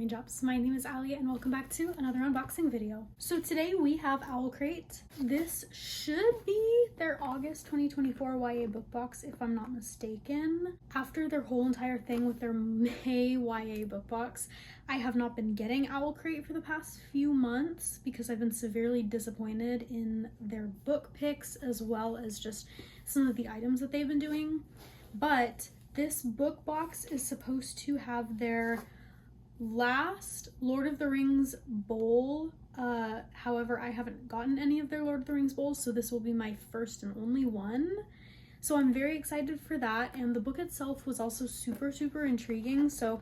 Raindrops. My name is Ali and welcome back to another unboxing video. So today we have Owl Crate. This should be their August 2024 YA book box if I'm not mistaken. After their whole entire thing with their May YA book box, I have not been getting Owl Crate for the past few months because I've been severely disappointed in their book picks as well as just some of the items that they've been doing. But this book box is supposed to have their last Lord of the Rings bowl. However, I haven't gotten any of their Lord of the Rings bowls, so this will be my first and only one. So I'm very excited for that, and the book itself was also super intriguing, so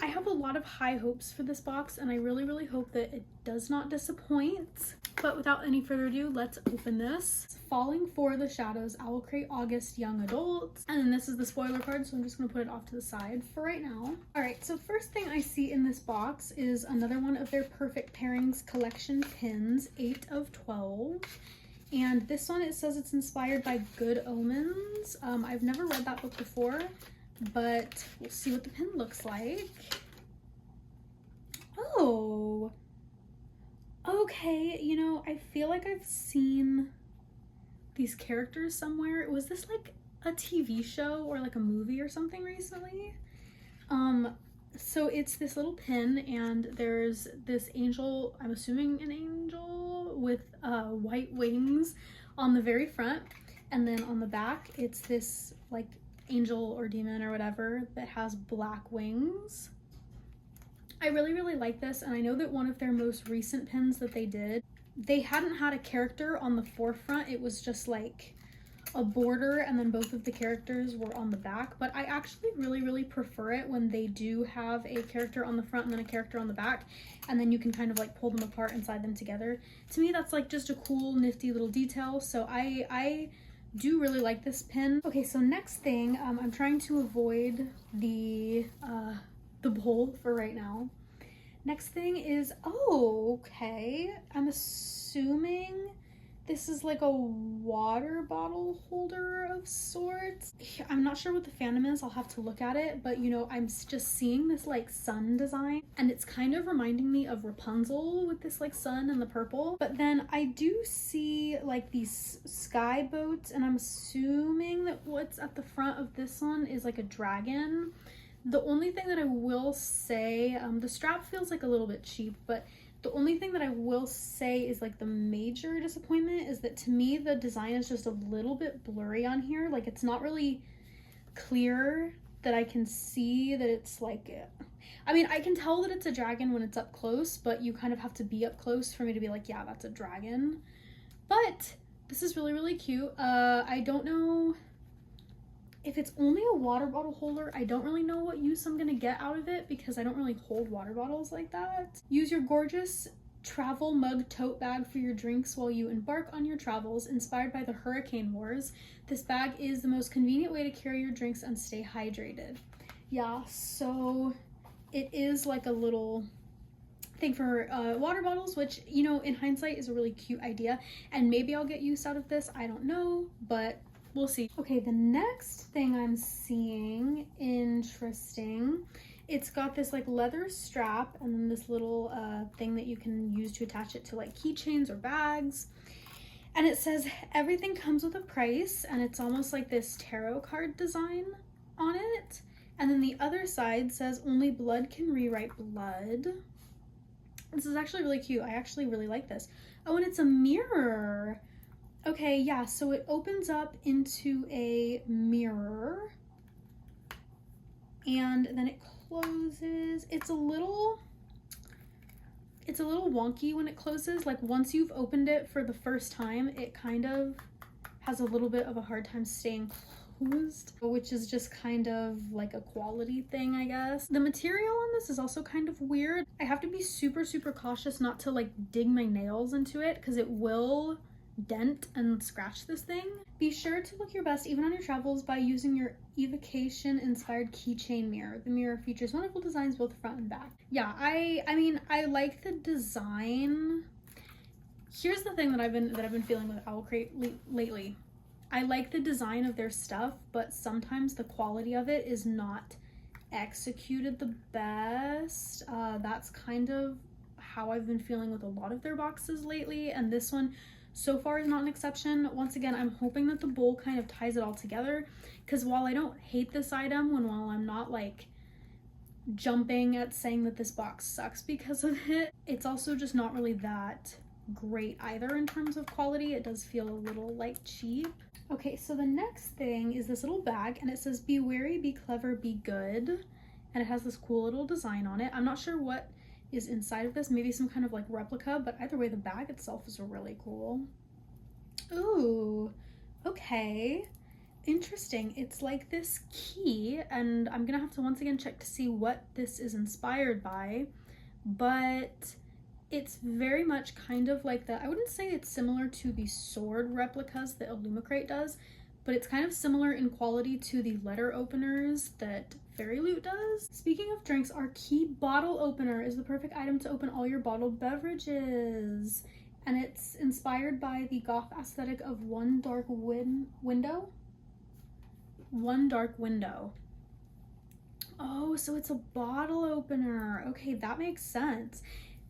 I have a lot of high hopes for this box, and I really hope that it does not disappoint. But without any further ado, let's open this. Falling for the Shadows, Owl Crate August Young Adult. And then this is the spoiler card, so I'm just gonna put it off to the side for right now. All right, so first thing I see in this box is another one of their Perfect Pairings collection pins, 8 of 12. And this one, it says it's inspired by Good Omens. I've never read that book before, but we'll see what the pin looks like. Oh, okay, you know, I feel like I've seen these characters somewhere. Was this like a TV show or like a movie or something recently? So it's this little pin, and there's this angel, I'm assuming an angel with white wings on the very front, and then on the back it's this like angel or demon or whatever that has black wings. I really like this, and I know that one of their most recent pins that they did, they hadn't had a character on the forefront. It was just like a border, and then both of the characters were on the back. But I actually really prefer it when they do have a character on the front and then a character on the back, and then you can kind of like pull them apart and slide them together. To me, that's like just a cool, nifty little detail. So I do really like this pin. Okay, so next thing, I'm trying to avoid the bowl for right now. Next thing is, oh, okay, I'm assuming this is like a water bottle holder of sorts. I'm not sure what the fandom is, I'll have to look at it, but you know, I'm just seeing this like sun design, and it's kind of reminding me of Rapunzel with this like sun and the purple. But then I do see like these sky boats, and I'm assuming that what's at the front of this one is like a dragon. The only thing that I will say, the strap feels like a little bit cheap, but the only thing that I will say is like the major disappointment is that to me the design is just a little bit blurry on here. Like it's not really clear that I can see that it's like, I mean, I can tell that it's a dragon when it's up close, but you kind of have to be up close for me to be like, yeah, that's a dragon. But this is really cute. I don't know if it's only a water bottle holder. I don't really know what use I'm gonna get out of it because I don't really hold water bottles like that. Use your gorgeous travel mug tote bag for your drinks while you embark on your travels. Inspired by the Hurricane Wars, this bag is the most convenient way to carry your drinks and stay hydrated. Yeah, so it is like a little thing for water bottles, which, you know, in hindsight is a really cute idea, and maybe I'll get use out of this, I don't know, but we'll see. Okay, the next thing I'm seeing, interesting. It's got this like leather strap and then this little thing that you can use to attach it to like keychains or bags. And it says everything comes with a price, and it's almost like this tarot card design on it. And then the other side says only blood can rewrite blood. This is actually really cute. I actually really like this. Oh, and it's a mirror. Okay, yeah, so it opens up into a mirror, and then it closes. It's a little wonky when it closes. Like once you've opened it for the first time, it kind of has a little bit of a hard time staying closed, which is just kind of like a quality thing, I guess. The material on this is also kind of weird. I have to be super cautious not to like dig my nails into it because it will dent and scratch this thing. Be sure to look your best even on your travels by using your evocation inspired keychain mirror. The mirror features wonderful designs both front and back. Yeah, I mean, I like the design. Here's the thing that I've been feeling with Owl Crate lately. I like the design of their stuff, but sometimes the quality of it is not executed the best. that's kind of how I've been feeling with a lot of their boxes lately, and this one so far is not an exception. Once again, I'm hoping that the bowl kind of ties it all together, because while I don't hate this item, while I'm not like jumping at saying that this box sucks because of it, it's also just not really that great either in terms of quality. It does feel a little like cheap. Okay, so the next thing is this little bag, and it says be wary, be clever, be good, and it has this cool little design on it. I'm not sure what is inside of this, maybe some kind of like replica, but either way the bag itself is really cool. Ooh, okay, interesting. It's like this key, and I'm gonna have to once again check to see what this is inspired by, but it's very much kind of like the, I wouldn't say it's similar to the sword replicas that Illumicrate does, but it's kind of similar in quality to the letter openers that Fairy Loot does. Speaking of drinks, our key bottle opener is the perfect item to open all your bottled beverages. And it's inspired by the goth aesthetic of One Dark Window. One Dark Window. Oh, so it's a bottle opener. Okay, that makes sense.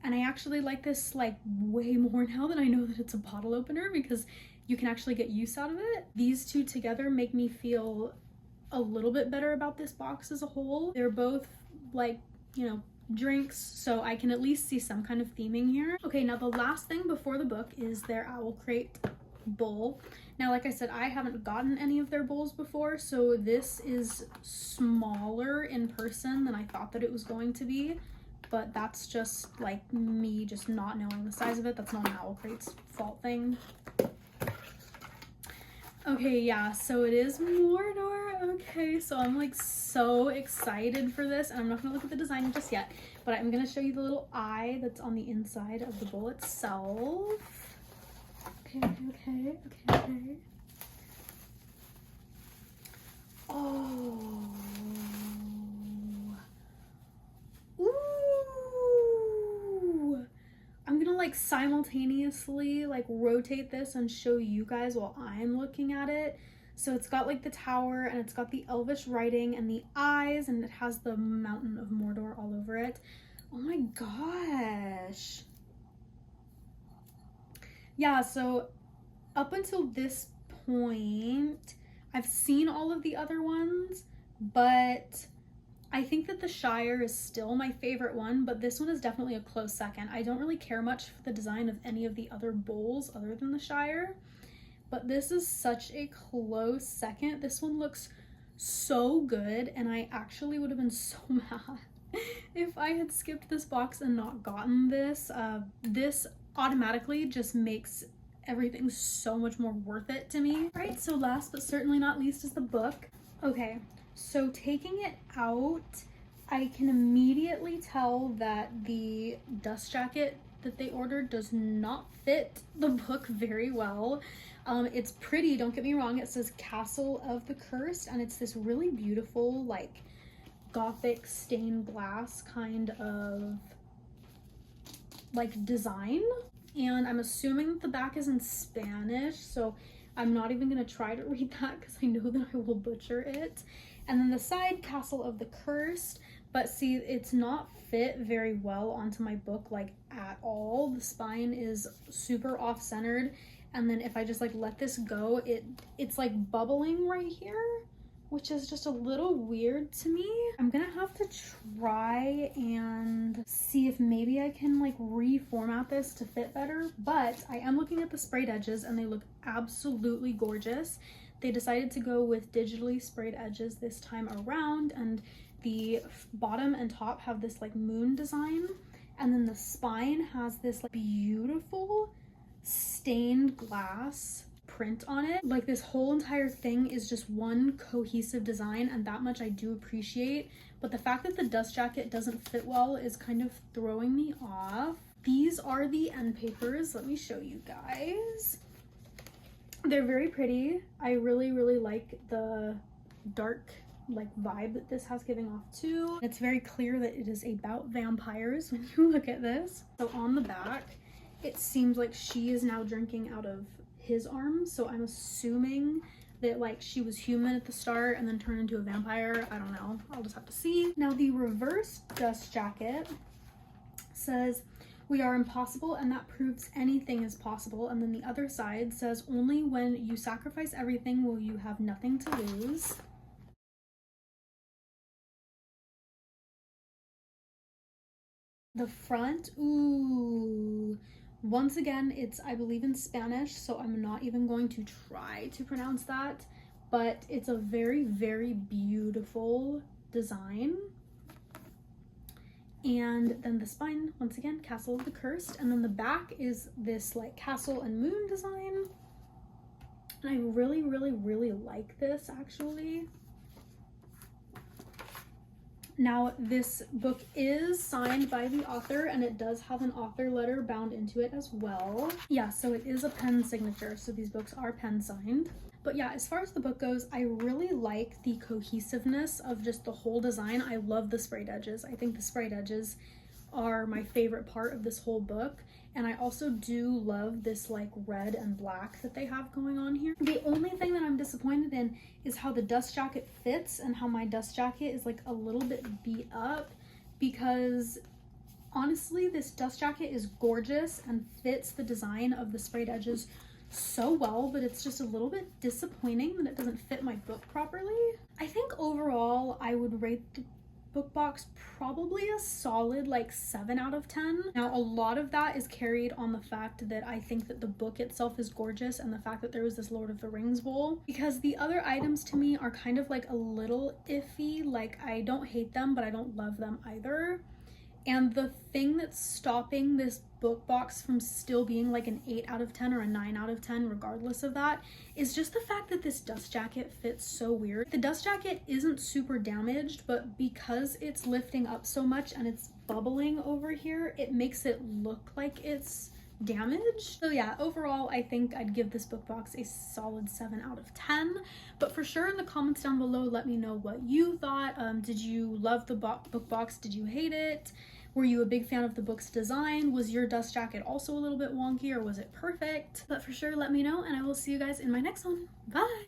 And I actually like this like way more now that I know that it's a bottle opener, because you can actually get use out of it. These two together make me feel a little bit better about this box as a whole. They're both like, you know, drinks, so I can at least see some kind of theming here. Okay, now the last thing before the book is their Owl Crate bowl. Now, like I said, I haven't gotten any of their bowls before, so this is smaller in person than I thought that it was going to be, but that's just like me just not knowing the size of it. That's not an Owl Crate's fault thing. Okay, yeah, so it is Mordor. Okay, so I'm like so excited for this, and I'm not gonna look at the design just yet, but I'm gonna show you the little eye that's on the inside of the bowl itself. Okay. Oh. Ooh. I'm gonna like simultaneously like rotate this and show you guys while I'm looking at it. So it's got like the tower, and it's got the Elvish writing and the eyes, and it has the Mountain of Mordor all over it. Oh my gosh. Yeah, so up until this point, I've seen all of the other ones, but I think that the Shire is still my favorite one, but this one is definitely a close second. I don't really care much for the design of any of the other bowls other than the Shire, but this is such a close second. This one looks so good, and I actually would have been so mad if I had skipped this box and not gotten this. This automatically just makes everything so much more worth it to me. All right, so last but certainly not least is the book. Okay, so taking it out, I can immediately tell that the dust jacket that they ordered does not fit the book very well. It's pretty, don't get me wrong. It says Castle of the Cursed, and it's this really beautiful like gothic stained glass kind of like design, and I'm assuming that the back is in Spanish, so I'm not even gonna try to read that because I know that I will butcher it. And then the side, Castle of the Cursed, but see, it's not fit very well onto my book like at all. The spine is super off-centered, and then if I just like let this go, it's like bubbling right here, which is just a little weird to me. I'm gonna have to try and see if maybe I can like reformat this to fit better, but I am looking at the sprayed edges and they look absolutely gorgeous. They decided to go with digitally sprayed edges this time around, and the bottom and top have this like moon design, and then the spine has this like beautiful stained glass print on it. Like this whole entire thing is just one cohesive design, and that much I do appreciate, but the fact that the dust jacket doesn't fit well is kind of throwing me off. These are the end papers. Let me show you guys. They're very pretty. I really like the dark like vibe that this has giving off too. It's very clear that it is about vampires when you look at this. So on the back, it seems like she is now drinking out of his arms, so I'm assuming that like she was human at the start and then turned into a vampire. I don't know, I'll just have to see. Now the reverse dust jacket says, "We are impossible and that proves anything is possible." And then the other side says, "Only when you sacrifice everything will you have nothing to lose." The front, ooh. Once again, it's, I believe, in Spanish, so I'm not even going to try to pronounce that, but it's a very, very beautiful design. And then the spine, once again, Castle of the Cursed, and then the back is this like castle and moon design. And I really, really, really like this, actually. Now, this book is signed by the author, and it does have an author letter bound into it as well. Yeah, so it is a pen signature, so these books are pen signed. But yeah, as far as the book goes, I really like the cohesiveness of just the whole design. I love the sprayed edges. I think the sprayed edges are my favorite part of this whole book. And I also do love this like red and black that they have going on here. The only thing that I'm disappointed in is how the dust jacket fits and how my dust jacket is like a little bit beat up, because honestly, this dust jacket is gorgeous and fits the design of the sprayed edges so well, but it's just a little bit disappointing that it doesn't fit my book properly. I think overall I would rate the book box probably a solid like 7 out of 10. Now, a lot of that is carried on the fact that I think that the book itself is gorgeous and the fact that there was this Lord of the Rings bowl, because the other items to me are kind of like a little iffy. Like, I don't hate them, but I don't love them either. And the thing that's stopping this book box from still being like an 8 out of 10 or a 9 out of 10 regardless of that is just the fact that this dust jacket fits so weird. The dust jacket isn't super damaged, but because it's lifting up so much and it's bubbling over here, it makes it look like it's damaged. So yeah, overall I think I'd give this book box a solid 7 out of 10. But for sure in the comments down below, let me know what you thought. Did you love the book box? Did you hate it? Were you a big fan of the book's design? Was your dust jacket also a little bit wonky, or was it perfect? But for sure let me know, and I will see you guys in my next one. Bye!